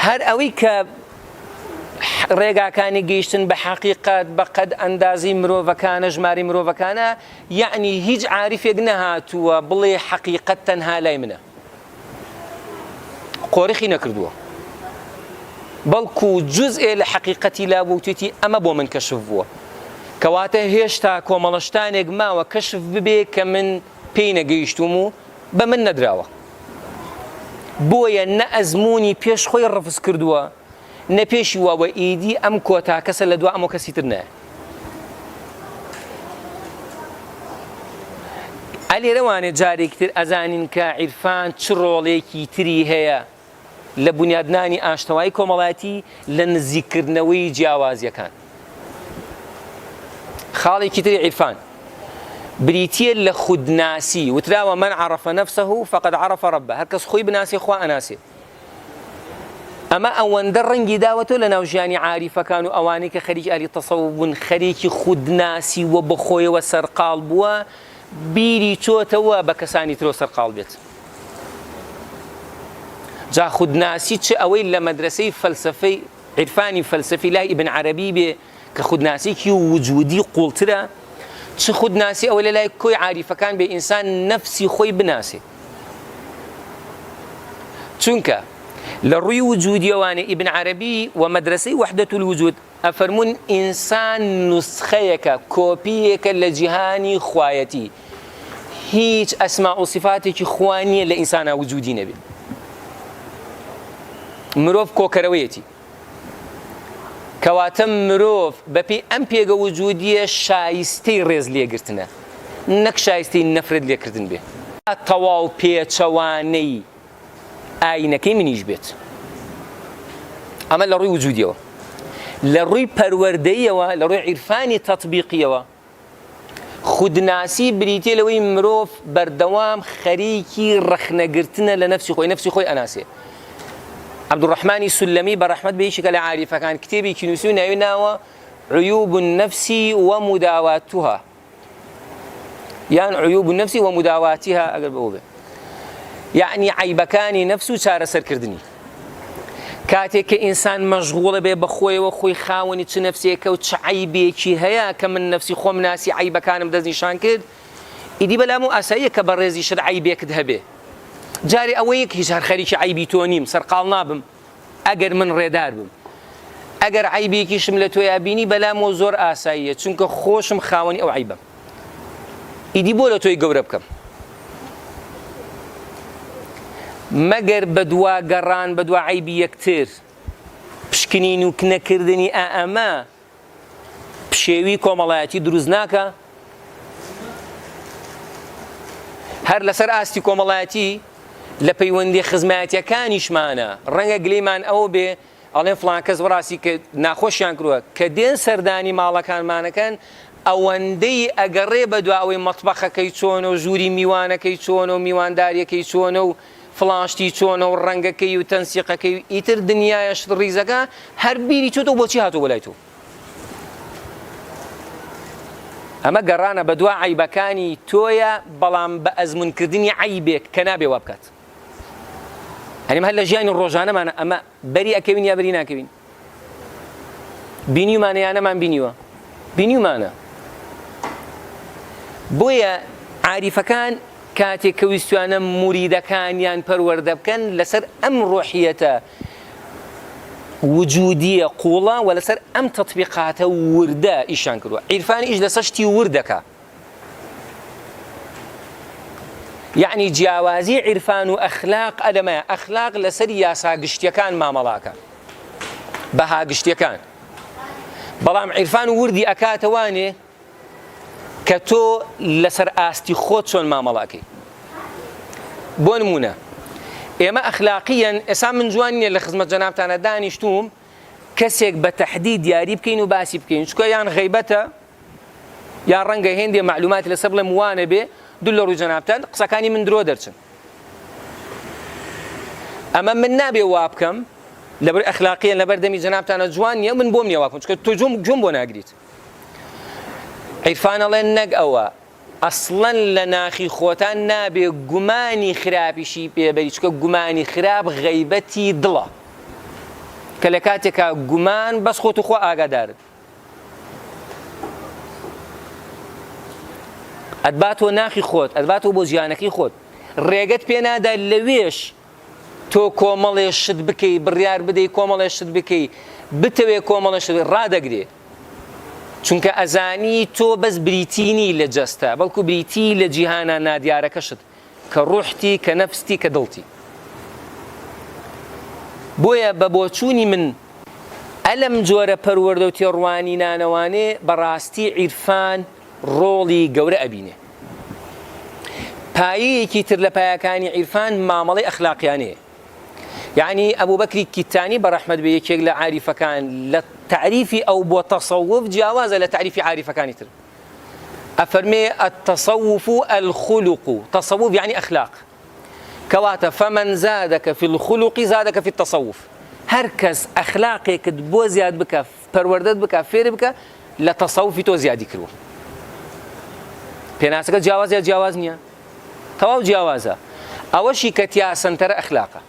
هەر ئەوەی کە ڕێگاکانی گەیشتن بە حەقیقەت بەقەد ئەندازی مرۆڤەکانە، ژماری مرۆڤەکانە، یعنی هیچ عاریفێک نەهاتووە بڵێ حەقیقەت تەنها لای منە، قۆڕخی نەکردووە، بەڵکو جزئێ لە حەقیقەتی لابووتێتی ئەمە بۆ من کەشف بووە. کەواتە هێشتا کۆمەڵەشتانێک ماوە کەشف ببێ کە من پێی نەگەیشتوم و بە من نەدراوە. بۆیە نە ئەزمموی پێش خۆی ڕفز کردووە، نە پێشی واوە ئیدی ئەم کۆتا کەسە لە دو ئەمە کەسی تر نایە. ئەلێرەوانێ جارێکتر ئەزانین کە عیرفان چ ڕۆڵێکی تری هەیە لە بنیادنانی ئاشتەوایی کۆمەڵایەتی لە نزیکردنەوەی جیاوازیەکان. خاڵێکی تری عیرفان بریتیە لە خودناسی، وتراوە من عرف نفسه فقد عرف ربه، هەر کەس خۆی بناسێ خوا ئەناسێ. ئەمە ئەوەندە ڕەنگی داوەتەوە لە ناو ژیانی عاریفەکان و ئەوانەی کە خەریکی ئەهلی تەسەووف بوون، خەریکی خودناسی و بەخۆیەوە سەرقاڵ بووە، بیری چۆتەوە بە کەسانی ترۆ سەرقاڵ بێت. جا خودناسی چ ئەوەی لە مەدرسەی فەلسەفەی عیرفانی فەلسەفی لای ئیبن عەرەبی بێ کە خودناسیکی وجودی قوڵترە، چ خودناسی ئەوە لە لای کۆی عاریفەکان بێ ئینسان نەفسی خۆی بناسێ. چونکە لە ڕووی وجودیەوانێ ئیبن عەرەبی و مەدرسەی وەحدەت الوجود ئەفەرمون ئینسان نوسخەیەکە، کۆپیەکە لە جیهانی خوایەتی، هیچ ئەسما و صفاتێکی خوا نییە لە ئینسانە وجودی نەبێت. مرۆڤ کۆکەرەوەیەتی، کەواتە مرۆڤ بەپێی ئەم پێگە وجودیە شایستەی ڕێز لێگرتنە، نەک شایستەی نەفرەت لێکردن بێ. تەواو پێچەوانەی ئاینەکەی منیش بێت. ئەمە لە ڕووی وجودیەوە. لە ڕووی پەروەردەییەوە، لە ڕووی عیرفانی تەطبیقیەوە، خودناسی بریتێ لەوەی مرۆڤ بەردەوام خەریکی ڕەخنەگرتنە لە نەفسی خۆی ئەناسێ. عەبدوڕەحمانی سولەمی بەڕەحمەت بە هیچێکە لە عاریفەکان کتێبێکی نووسی و ناوی ناوە عیوب النەفس ومداواتها، یان عیوب النەفس ومداواتها ئەگەر بەوە بێ، یعنی عیبەکانی نەفس و چارەسەرکردنی. کاتێک کە ئینسان مەشغوڵە بێ بەخۆیەوە، خۆی خاوەنی چ نەفسێکە و چ عیبێکی هەیە کە من نەفسی خۆم ناسی عیبەکانم دەستنیشان کرد، ئیدی بەلام و ئاساییە کە بەڕێزی شت عیبێکت هەبێ. جارێ ئەوەیەک هیچ هەر خەریکی عیبی تۆ نیم، سەرقاڵ نابم ئەگەر من ڕێدار بم. ئەگەر عیبێکیشم لە تۆیا بینی بەلامەوە زۆر ئاساییە، چونکە خۆشم خاوەنی ئەو عیبە. ئیدی بۆ لە تۆی گەورە بکەم، مەگەر بەدوا گەڕان بەدوا عیبی یەکتر، پشکنین و کنەکردنی ئەمە پشێوی کۆمەڵایەتی دروست ناکە. هەر لەسەر ئاستی کۆمەڵایەتی لە پەیوەندی خزمەتیەکانیشمانە ڕەنگە گلەیمان ئەوە بێ ئەڵێن فڵان کەس بەڕاستی کە ناخۆشیان کردووە کە دێن سەردانی ماڵەکانمانەکەن، ئەوەندەی ئەگەڕێ بەدوا ئەوەی مەتبەخەکەی چۆنە و ژووری میوانەکەی چۆنە و میوانداریەکەی چۆنە و فڵاشتی چۆنە و ڕەنگەکەی و تەنسیقەکەی و ئیتر دنیایە ڕیزەکە هەر بیری چۆتەوە بۆچی هاتووە بەلای تۆ. ئەمە گەڕانە بەدوا عیبەکانی تۆیە، بەڵام بە ئەزمونکردنی عیبێک کە نابێ وا بکات. هەنیم هەر لە ژیانی ڕۆژانەمانە ئەمە بەری ئەکەوین یا بەری ناکەوین، بینیومانە یان نەمان بینیوە، بینیومانە. بۆیە عاریفەکان کاتێک کە ویستوانە موریدەکانیان پەروەردە بکەن لەسەر ئەم ڕۆحیەتە وجودیە قوڵە و لەسەر ئەم تەطبیقاتە وردە ئیشان کردووە. عیرفانی ئیش لەسەر شتی وردەکە، یعنی جیاوازی عیرفان و ئەخلاق ئەلەمەیە. ئەخلاق لەسەر یاسا گشتیەکان مامەڵاکە، بەها گشتیەکان، بەڵام عیرفان و وردی ئەکاتەوانێ کە تۆ لەسەر ئاستی خۆت چۆن مامەڵاکەی. بۆ نمونە ئێمە ئەخلاقیەن، ئێستا من جوان نییە لە خزمەت جەنابتانە دانیشتوم کەسێک بە تەحدید دیاری بکەین و باسی بکەین، چکە یان غەیبەتە یان ڕەنگە هێندێ معلوماتی لەسەر بڵێم وانە بێ دوو لە ڕووی جەنابتان قسەکانی من درۆ دەرچن. ئەمە من نابێ وا بکەم لەبەر ئەخلاقیەن، لەبەر دەمی جەنابتانە جوان نییە من بۆم نییە وا بکەم، چکە تۆ جۆم بۆ ناگریت. عیرفان ئەڵێن نەک ئەوە، ئەسڵەن لە ناخی خۆتان نابێ گومانی خراپیشی پێبەری، چکە گومانی خراپ غەیبەتی دڵە، کە لە کاتێکا گومان بەس خۆت و خۆ ئاگادارت. ئەدباتەوە ناخی خۆت، ئەدباتەوە بۆ ژیانەکەی خۆت، ڕێگەت پێ نادا لەوێش تۆ کۆمەڵێ شت بکەی، بڕیار بدەی کۆمەڵێ شت بکەی، بتەوێ کۆمەڵێ شت ڕادەگرێ، چونکە ئەزانی تۆ بەس بریتینی لە جەستە، بەڵکو بریتی لە جیهانە نادیارەکەشت کە ڕوحتی، کە نەفستی، کە دڵتی. بۆیە بە بۆچوونی من ئەلەم جۆرە پەروەردە و تێڕوانی نانەوانێ بەڕاستی عیرفان ڕۆڵی گەورە ئەبینێ. پایەیەکی تر لە پایەکانی عیرفان مامەڵەی ئەخلاقیانەیە. یعنی ئەبوو بەکری کیتانی بەڕەحمەت بێ یەکێک لە عاریفەکان لە تعریفی ئەو بۆ تەسەووف جیاوازە لە تعریفی عاریفەکانی تر. ئەفەرمێ التصوف الخلق، تصوف يعني أخلاق، كواتا فمن زادك في الخلق زادك في التصوف. هر کەس ئەخلاقێکت بۆ زیاد بکە، پەروەردەت بکە، فێر بکە، لە تەسەووفی تۆ زیادی کردووە. پێناسەکە جیاواز یا جیاواز نییە؟ تەواو جیاوازە. ئەوەشی کە تیاسەنتەرە ئەخلاقە.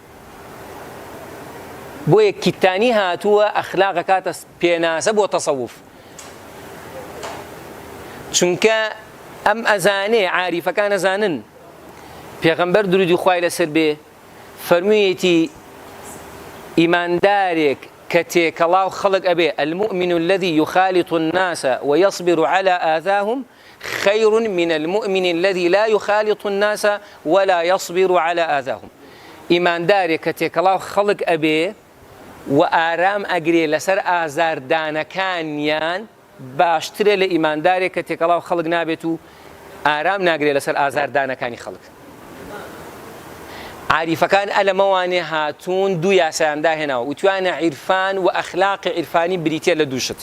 بۆیە کیتانی هاتووە ئەخلاقە کاتە پێناسە بۆ تەسەووف. چونکە ئەم ئەزانێ عاریفەکان ئەزانن پێغەمبەر درودی خوای لەسەر بێ فەرموویەتی ئیماندارێک کە تێکەڵاو خەڵک ئەبێ المؤمن الذي يخالط الناس ويصبر على آذاهم خير من المؤمن الذي لا يخالط الناس ولا يصبر على آذاهم. ئیماندارێک کە تێکەڵاو خەڵک ئەبێ و ئارام ئەگرێ لەسەر ئازاردانەکانیان باشترە لە ئیماندارێک کە تێکەڵاو خەڵک نابێت و ئارام ناگرێت لەسەر ئازاردانەکانی خەڵک. عاریفەکان ئەلەمەوانێ هاتوون دوو یاسایان داهێناوە وتوانە عیرفان و ئەخلاقی عیرفانی بریتە لە دووشت.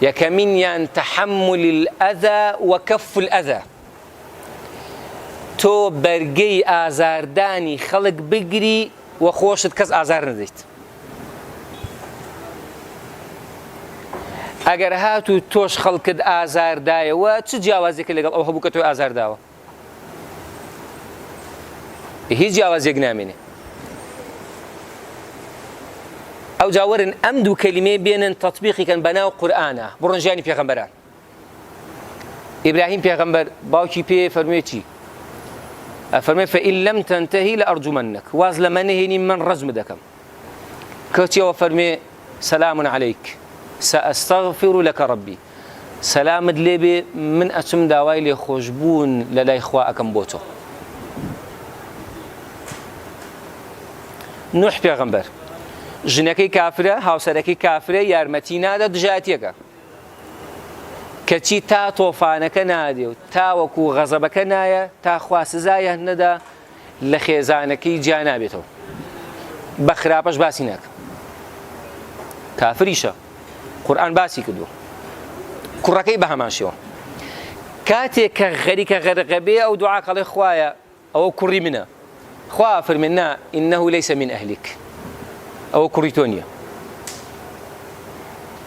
یەکەمینیان تەحمل الأذى وكف الأذى، تۆ بەرگەی ئازاردانی خەڵک بگری و خۆشت کەس ئازار نەدەیت. ئەگەر هاتوو تۆش خەڵکت ئازاردایەوە چ جیاوازێکە لەگەڵ ئەو هەبوو کە تۆی ئازارداوە؟ هیچ جیاوازێک نامێنێ. ئەو جاوەرن ئەم دوو کەلیمەی بێنن تەطبیقیکەن بەناو قورئانە بڕۆن ژیانی پێغەمبەران. ئیبراهیم پێغەمبەر باوکی پێ فەرمووی چی؟ ئەفەرمێ فەئین لەم تەنتەهی لەئەرجومەنەک، واز لە من نەهێنی من ڕەجم دەکەم. کەوتیەوە فەرمێ سەلام عەلەیک سەئەستەغفر لەکە ڕەبی، سەلامت لێبێ من ئەچم داوای لێخۆشبوون لە لای خوا ئەکەم بۆ تۆ. نوح پێغەمبەر ژنەکەی کافرە، هاوسەرەکەی کافرە، یارمەتی نادە، دژایەتیەکە کەچی تا تۆفانەکە نادێ و تاوەکو غەزەبەکە نایە تا خوا سزایە نەدا لە خێزانەکەی جا نابێتەوە، بە خراپەش باسی ناکە. کافریشە، قورئان باسی کردووە. کوڕەکەی بە هەمان شێوە کاتێک کە غەریکە غەرقە بێ ئەو دوعا کەڵێ خوایە ئەوە کوڕی منە، خوا فەرمێ نا ئینەهو لەیسە من ئەهلیک، ئەوە کوڕی تۆ نییە.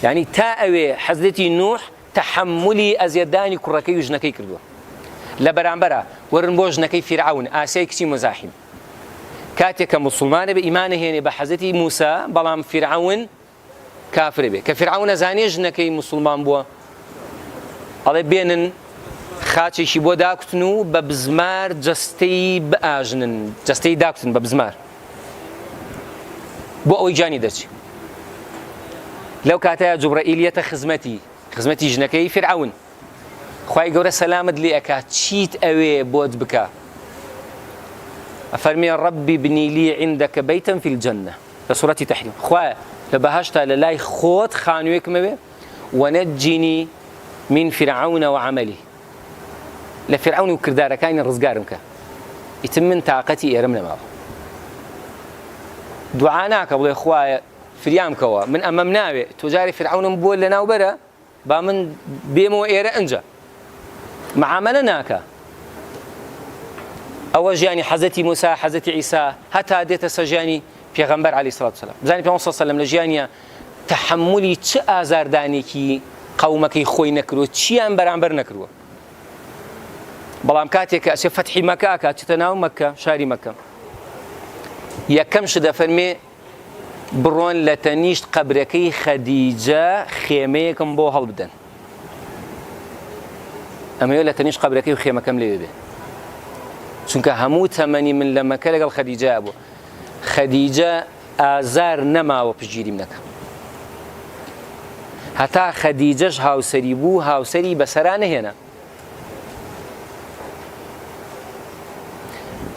یعنی تا ئەوێ حەزرەتی نوح تەحملی ئەزیەتدانی کوڕەکەی و ژنەکەی کردووە. لە بەرامبەرە وەرن بۆ ژنەکەی فیرعون ئاسیای کچی مزاحیم، کاتێک کە موسڵمانە بە ئیمانە هێنێ بە حەزرەتی موسا، بەڵام فیرعون کافرە بێ، کە فیرعون ئەزانێ ژنەکەی موسڵمان بووە، ئەڵێ بێنن خاچێکی بۆ داکوتن و بە بزمار جەستەی بئاژنن، جەستەی داکوتن بە بزمار بۆ ئەوەی جانی دەرچی. لەو کاتەیە جوبرەئیل خزمەتی ژنەکەی فیرعون، خوای گەورە سەلامت لێ ئەکات چیت ئەوێ بۆت بکە؟ ئەفەرمێ ڕەبی بنی لی عندەکە بەیتەن فی الجەنە، لە سوورەتی تەحریم، خوایە لە بەهەشتا لە لای خۆت خانوویەکم ئەوێ وەنەجینی من فرعون وعمله، لە فیرعون و کردارەکانی ڕزگارم کە ئیتر من تااقەتی ئێرەم نەماوە. دوعا ناکە بڵێ خوایە فریام کەوە من ئەمەم ناوێ، تۆ جارێ فیرعونم بۆ لە ناوبەرە با من بێمەوە ئێرە ئەنجە، معامەلە ناکە. ئەوە ژیانی حەزەتی موسا، حەزەتی عیسا، هەتا دێتە سەر ژیانی پێغەمبەر عەلەیهی سەڵات وسەلام. بزانین پێغەمبەر صلی الله عەلەیهی وسەلەم لە ژیانیە تەحملی چ ئازاردانێکی قەومەکەی خۆی نەکردووە، چیان بەرامبەر نەکردووە. بەڵام کاتێک کە ئەچێ فەتحی مەکە ئەکات، چتە ناو مەکە، شاری مەکە، یەکەم شت دەفەرمێ بڕۆن لە تەنیشت قەبرەکەی خەدیجە خێمەیەکم بۆ هەڵبدەن، ئەمەوێ لە تەنیشت قەبرەکەی و خێمەکەم لێوێ بێ، چونکە هەموو تەمەنی من لە مەکە لەگەڵ خەدیجە بوو. خەدیجە ئازار نەماوە پشگیریم نەکە، هەتا خەدیجەش هاوسەری بوو، هاوسەری بەسەرا نەهێنا.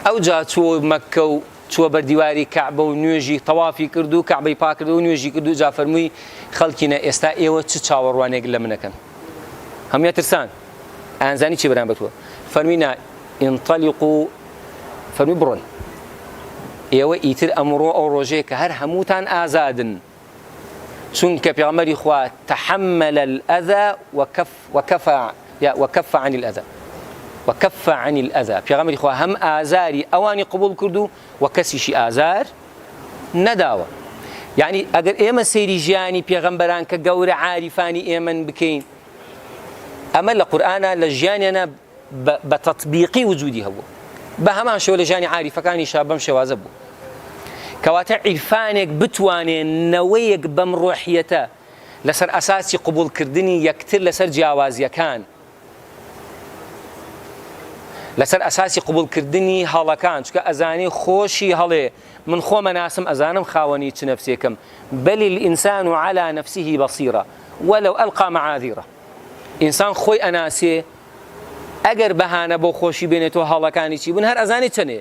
ئەو جا چوە مەککە و چوە بەردیواری کەعبە و نوێژی تەوافی کرد و کەعبەی پاک کرد و نوێژی کرد و جا فەرمووی خەڵکینە ئێستا ئێوە چ چاوەڕوانێک لە منەکەن؟ هەموویان ترسان، ئەیانزانی چی بەرامبەر تۆ؟ فەرمووی نا انطلقوا فەرمی بڕۆن ئێوە ئیتر ئەمڕۆ ئەو ڕۆژەیە کە هەر هەمووتان ئازادن چونکە پێغەمبەری خوا تحمل الأذى وكف عن الأذى وكف عن الأذى پێغەمبەری خوا هەم ئازاری ئەوانی قبول کردو و کەسیشی ئازار نەداوە. یعنی ئەگەر ئێمە سەیری ژیانی پێغەمبەران کە گەورە عاریفانی ئێمەن بکەین، ئەمە لە قورئانە لە ژیانیانە بە تەطبیقی وجودی هەبوو، بە هەمان شێوە لە ژیانی عاریفەکانی شا بەم شێوازە بوو. کەواتە عیرفانێک بتوانێت نەوەیەک بەم ڕۆحیەتە لەسەر ئەساسی قبولکردنی یەکتر لەسەر جیاوازیەکان، لەسەر ئەساسی قبولکردنی هەڵەکان، چکە ئەزانی خۆشی هەڵێ من خۆمە ناسم ئەزانم خاوەنی چ نەفسێکم، بەل الئینسان على نفسه بصیرە ولو ئەلقا معاذیرە. ئینسان خۆی ئەناسێ ئەگەر بەهانە بۆ خۆشی بێنێتەوە هەڵەکانی چی بوون هەر ئەزانی چەنێ.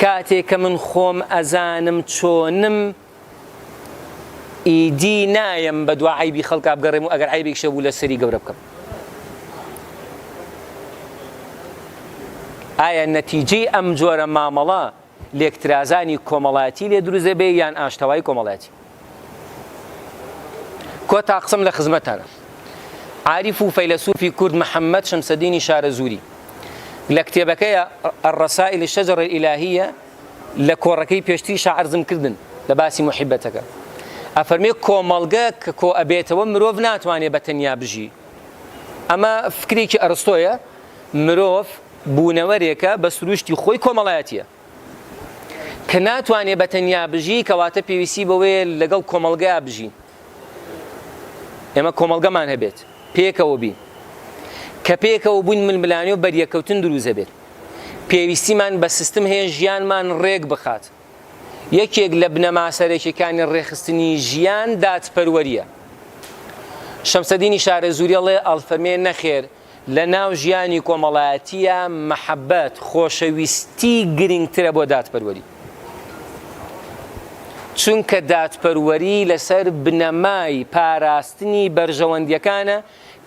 کاتێک کە من خۆم ئەزانم چۆنم ئیدی نایم بە دوا عیبی خەڵکا بگەڕێم و ئەگەر عیبێک شەبوو لە سەری گەورە بکەم. ئایا نەتیجەی ئەم جۆرە مامەڵە لێکترازانی کۆمەڵایەتی لێ دروست دەبێ یان ئاشتەوای کۆمەڵایەتی؟ کۆتا قسەم لە خزمەتانە. عارف و فەیلسوفی کورد محەممەد شەمسەدینی شارەزووری لە کتێبەکەیە الرەسائل الشەجرة الإلهية لە کۆڕەکەی پێشتری شەعرزم کردن لە باسی محیبەتەکە. ئەفەرمێ کۆمەڵگە کە کۆ ئەبێتەوە مرۆڤ ناتوانێت بە تەنیا بژی. ئەمە فکرێکی ئەرستۆیە، مرۆڤ بوونەوەرێکە بە سروشتی خۆی کۆمەڵایەتیە کە ناتوانێت بە تەنیا بژی، کەواتە پێویستی بەوەیە لەگەڵ کۆمەڵگەیە بژین. ئێمە کۆمەڵگەمان هەبێت پێکەوە بین، کە پێکەوە بووین ململانی و بەریەکەوتن دروست دەبێت. پێویستیمان بە سیستم هەیە ژیانمان ڕێک بخات. یەکێک لە بنەما سەرەکیەکانی ڕێخستنی ژیان دادپەروەریە. شەمسەدینی شارەزووریەڵێ ئەڵفەرمێ نەخێر لە ناو ژیانی کۆمەڵایەتیە مەحەبەت خۆشەویستی گرنگترە بۆ دادپەروەری، چونکە دادپەروەری لەسەر بنەمای پاراستنی بەرژەوەندیەکانە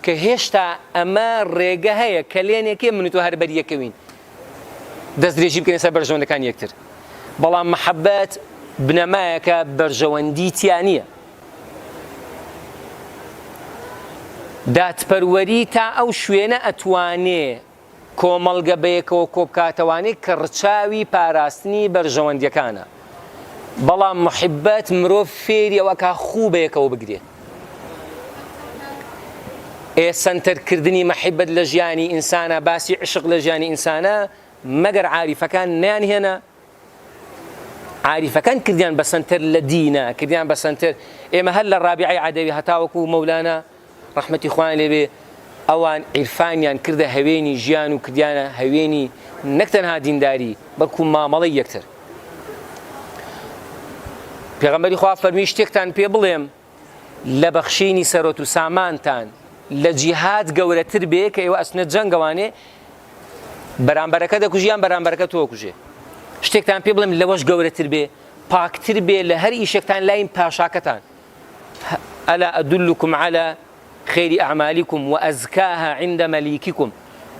کە هێشتا ئەمە ڕێگە هەیە کە لێنێکێ من و تۆ هەر بەریەکەوین دەست درێژی بکەین سەر بەرژەوەندەکان یەکتر. بەڵام مەحەبەت بنەمایەکە بەرژەوەندی تیا نییە. دادپەروەری تا ئەو شوێنە ئەتوانێ کۆمەڵگە بەیەکەوە کۆبکاتەوانێ کە ڕچاوی پاراستنی بەرژەوەندیەکانە. بەڵام محیبەت مرۆڤ فێری ئەوەکە خوو بەیەکەوە بگرێت. سەنتەرکردنی مەحیبەت لە ژیانی ئینسانە، باسی عشق لە ژیانی ئینسانە مەگەر عاریفەکان نیانهێنا. عاریفەکان کردیان بە سەنتەر لە دینە، کردیان بە سەنتەر. ئێمە هەر لە ڕابعەی عەدەوی هەتاوەکو مەولانە ڕەحمەتی خوایان لێبێ ئەوان عیرفانیان کردە هەوێنی ژیان و کردیانە هەوێنی نەک تەنها دینداری بەڵکو مامەڵەی یەکتر. پێغەمبەری خوا فەرمی شتێکتان پێ بڵێم لە بەخشینی سەرۆت و سامانتان لە جیهاد گەورەتر بێ کە ئێوە ئەسنە جەنگەوانێ بەرامبەرەکە دەکوژیان بەرامبەرەکە تۆکوژێ. شتێکتان پێ بڵێم لەوەش گەورەتر بێ، پاکتر بێ لە هەر ئیشێکتان لایم پاشاکەتان. ئەلا ئەدولکم عەلا خەیری ئەعمالیکم و ئەزکاها عیندە مەلیکیکم.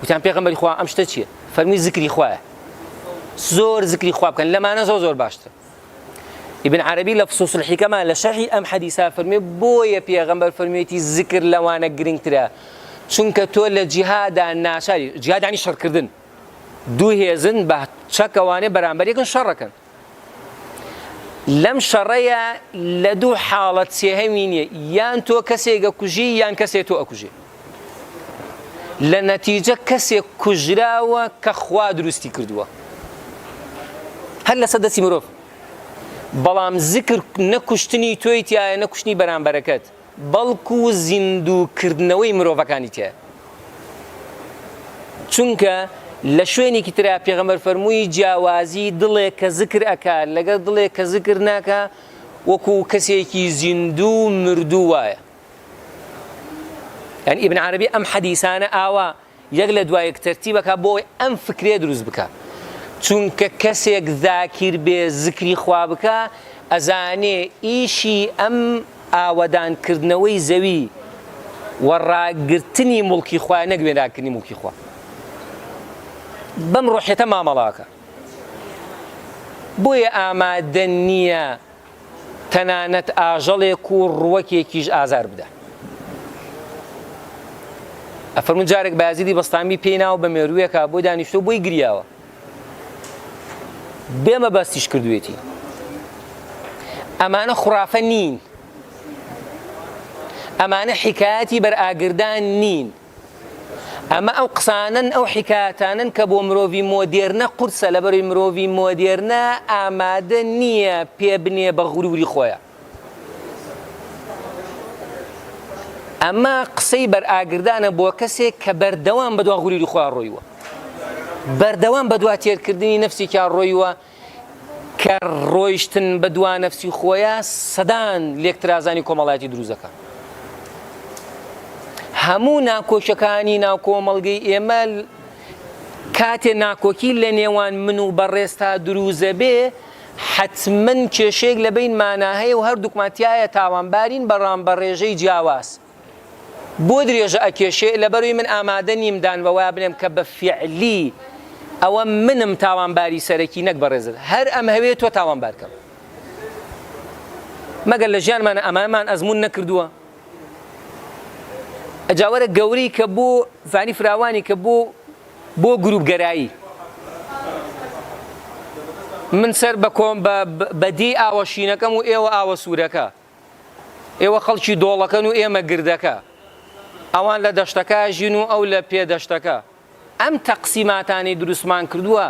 وتیان پێغەمبەری خوا ئەم شتە چییە؟ فەرمی زیکری خوایە. زۆر زیکری خوا بکەن، لەمانە زۆر باشتر. ابن عربی لە فصوص الحکەمە لە شەرحی ئەم حەدیسە فەرمێ بۆیە پێغەمبەر فەرمێتی زیکر لەوانە گرنگترە، چونکە تۆ لە جیهادا ناچاری. جیهاد یعنی شەڕکردن، دوو هێزن بە چەکەوانێ بەرامبەرێکن شەڕەکەن. لەم شەڕەیە لە دوو حاڵەت سێهەمی نییە، یان تۆ کەسێک ئەکوژی یان کەسێک تۆ ئەکوژێ. لە نەتیجە کەسێک کوژراوە کە خوا دروستی کردووە هەر لەسەر دەستی مرۆڤ. بەڵام زیکر نەکوشتنی تۆی تایە، نەکوشتنی بەرامبەرەکەت، بەڵکو زیندووکردنەوەی مرۆڤەکانی تایە. چونکە لە شوێنێکی ترا پێغەمبەر فەرمووی جیاوازی دڵێک کە زیکر ئەکات لەگەڵ دڵێک کە زیکر ناکا وەکو کەسێکی زیندوو مردوو وایە. یعنی ئیبن عەرەبی ئەم حەدیسانە ئاوا یەک لە دوای یەک تەرتیبەکە بۆی ئەم فکرێ دروست بکە. چونکە کەسێک ذاکر بێ زیکری خوا بکە ئەزانێ ئیشی ئەم ئاوەدانکردنەوەی زەوی و ڕاگرتنی موڵکی خوا نەک وێرانکردنی موڵکی خوا. بەم ڕۆحێتە مامەڵاکە بۆیە ئامادە نییە تەنانەت ئاژەڵێک و ڕوەکێکیش ئازار بدە. ئەفەرموون جارێک بەیازیدی بەستامی پێیناوە بە مێروویەکە بۆی دانیشتۆ بۆی گریاوە بێمە بەستیش کردوێتی. ئەمانە خوڕافە نین، ئەمانە حکایەتی بەرئاگردان نین، ئەمە ئەو قسانن ئەو حکایەتانن کە بۆ مرۆڤی مۆدێرنە قورسە، لەبەرەوەی مرۆڤی مۆدێرنە ئامادە نییە پێ بنێ بە غروری خۆیان. ئەمە قسەی بەرئاگردانە بۆ کەسێک کە بەردەوام بەدوا غروری خۆیان ڕۆیوە، بەردەوام بەدوا تێرکردنی نەفسێکیان ڕۆیوە کە ڕۆیشتن بەدوا نەفسی خۆیان سەدان لێکترازانی کۆمەڵایەتی دروستەکە. هەموو ناکۆشەکانی ناو کۆمەڵگەی ئێمە کاتێ ناکۆکی لە نێوان من و بەڕێستا دروزە بێ حتمما کێشەیەک لە بین ماناهەیە و هەردووکماتیایە تاوانبارین بەڕام بە ڕێژەی جیاواز. بۆ درێژە ئەکێشێ لەبەروی من ئامادە نیم دان بەوە بنێم کە بە فیعلی ئەوە منم تاوانباری سەرەکی نەک بەڕێزت، هەر ئەم هەوێت تۆ تاوانبار کەم. مەگەر لە ژیانمانە ئەمانمان ئەزمون نەکردووە. ئەجاوەرە گەوری کە بۆ زانی فراوانی کە بۆ گروپگەرایی من سەر بەدی ئاوەشینەکەم و ئێوە ئاوە سوورەکە، ئێوە خەڵکی دۆڵەکەن و ئێمە گردەکە، ئەوان لە دەشتەکە ژین و ئەو لە پێدەشتەکە. ئەم تەقسیماتانی دروستمان کردووە،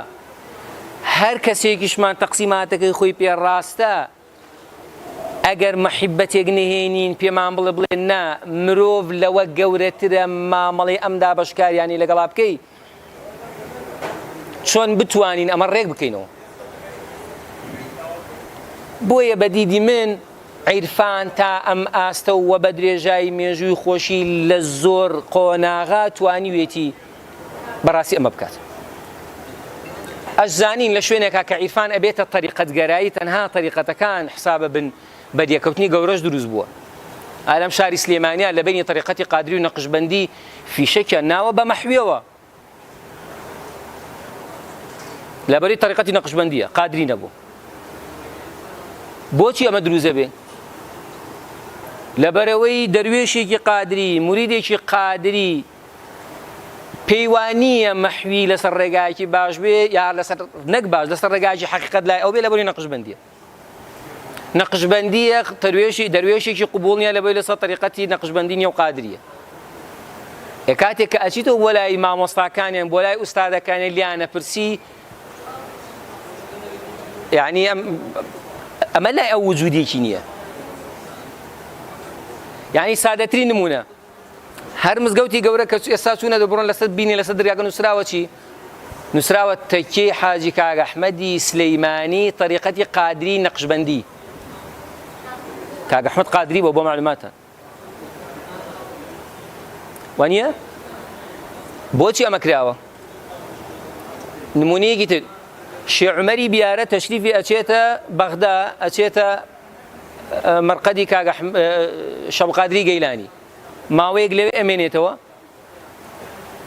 هەر کەسێکیشمان تەقسیماتەکەی خۆی پێڕاستە. ئەگەر مەحیبەتێک نهێنین پێمان بڵێ نا مرۆڤ لەوە گەورەترە مامەڵی ئەمدا بەشکاریانی لەگەڵا بکەی، چۆن بتوانین ئەمە ڕێک بکەینەوە. بۆیە بەدیدی من عیرفان تا ئەم ئاستە و بە درێژایی مێژووی خۆشی لە زۆر قۆناغا توانیوێتی بەڕاستی ئەمە بکات. ئەشزانین لە شوێنێکا کە عیرفان ئەبێتە تەریقەتگەرایی تەنها تەریقەتەکان حسابە بن بەدیەکەوتنی گەورەش دروست بووە. ئالەم شاری سلێمانیا لە بینی تەریقەتی قادری و نەقشبەندی فیشەکیان ناوە بە مەحویەوە، لەبەری تەریقەتی نەقشبەندیە قادری نەبوو. بۆچی ئەمە دروزە بێ؟ لەبەرەوەی دەروێشێکی قادری موریدێکی قادری پەیوانیە مەحوی لەسەر ڕێگایەکی باش بێ یا لەسەر نەک باش لەسەر ڕێگایکی حەقیقەت لای ئەو بێ لەبەری نەقشبەندیە. نەقشبەندیە دەروێشێکی قبوڵ نییە لەبەری لەسەر تەریقەتی نەقشبەندی نیە و قادریە. کاتێک کە ئەچیتەوە بۆ لای مامۆستاکانیان بۆ لای ئوستادەکانیان لیانە پرسی، یعنی ئەمە لای ئەو وجودێکی نییە. یعنی سادەترین نمونە هەر مزگەوتی گەورە کە ئێستا چوونە دەبڕۆن لەسەر بینی لەسەر دەریاگە نووسراوە چی؟ نووسراوە تەکیەی حاجی کاک ئەحمەدی سلەیمانی تەریقەتی قادری نەقشبەندی. کاک ئەحمەد قادری بۆ معلوماتە وانە؟ بۆچی ئەمە کراوە؟ نمونەیەکی تر شێخ عومەری بیارە تەشریفی ئەچێتە بەغدا، ئەچێتە مەرقەدی کاک شەبقادری گەیلانی، ماوەیەک لەوێ ئەمێنێتەوە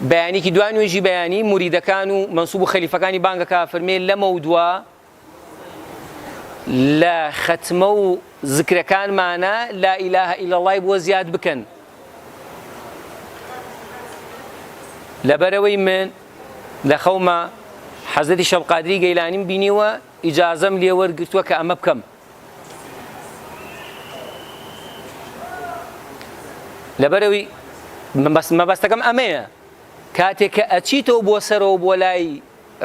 بەیانێکی دوای نوێژی بەیانی موریدەکان و مەنسوب و خەلیفەکانی بانگەکە فەرمێ لەمە و دووە لە ختمە و زکرەکانمانە لا ئیلاهە ئیلەڵڵای بۆ زیاد بکەن، لەبەرەوەی من لە خەومە حەزرەتی شەبقادری گەیلانیم بینیوە ئیجازەم لێ وەرگرتووە کە ئەمە بکەم. لەبەرەوەی مەبەستەکەم ئەمەیە کاتێک کە ئەچیتەوە بۆ سەرەوە بۆ لای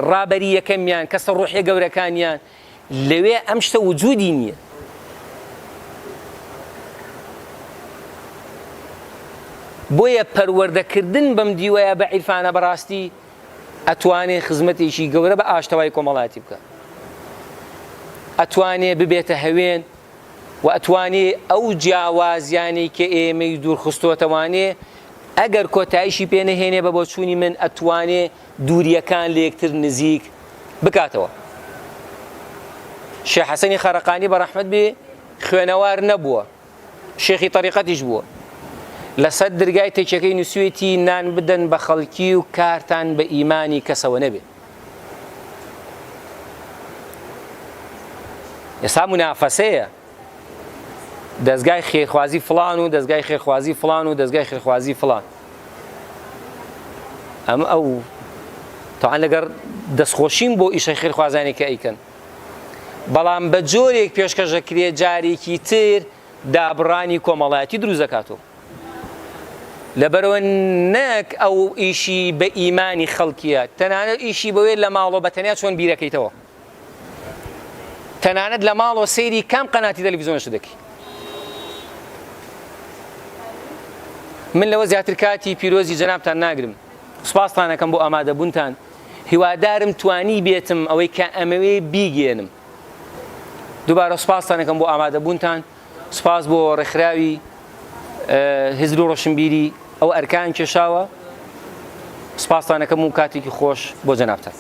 ڕابەری یەکەمیان کەسە ڕوحی گەورەکانیان لەوێ ئەم شتە وجودی نییە. بۆیە پەروەردەکردن بەم دیوەیە بە عیرفانە بەڕاستی ئەتوانێ خزمەتێکی گەورە بە ئاشتەوای کۆمەڵایەتی بکە، ئەتوانێ ببێتە هەوێن و ئەتوانێ ئەو جیاوازیانی کە ئێمەی دوورخستووەتەوانێ ئەگەر کۆتاییشی پێ نەهێنێ بە بۆچوونی من ئەتوانێ دووریەکان لە یەکتر نزیک بکاتەوە. شێخ حەسەنی خەرەقانی بەڕەحمەت بێ خوێنەوار نەبووە، شێخی تەریقەتیش بووە، لەسەر دەرگای تێکەکەی نووسوێتی نان بدەن بە خەڵکی و کارتان بە ئیمانی کەسەوە نەبێ. ئێستا منافەسەیە دەستگای خێرخوازی فڵان و دەستگای خێرخوازی فڵان و دەستگای خێرخوازی فڵان ئەمە ئەو تاوان لەگەر دەستخۆشیم بۆ ئیشە خێرخوازانی کە ئەیکەن بەڵام بە جۆرێک پێشکەشەکرێ جارێکی تر دابڕانی کۆمەڵایەتی دروست دەکاتەوە لەبەرەوە نەک ئەو ئیشی بە ئیمانی خەڵکیە تەنانەت ئیشی بەوێ لە ماڵەوە بەتەنیا چۆن بیرەکەیتەوە تەنانەت لە ماڵەوە سەیری کام قەناتی تەلەڤیزیۆنش دەکەی من لەوە زیاتر کاتی پیرۆزی جەنابتان ناگرم سوپاستان دەکەم بۆ ئامادەبوونتان هیوادارم توانی بێتم ئەوەی کە ئەمەوێ بیگێنم دووبارە سوپاستان دەکەم بۆ ئامادەبوونتان سوپاس بۆ ڕێکخراوی هزر و ڕۆشنبیری ئەو ئەرکان کێشاوە سوپاستان دەکەم و کاتێکی خۆش بۆ جەنابتان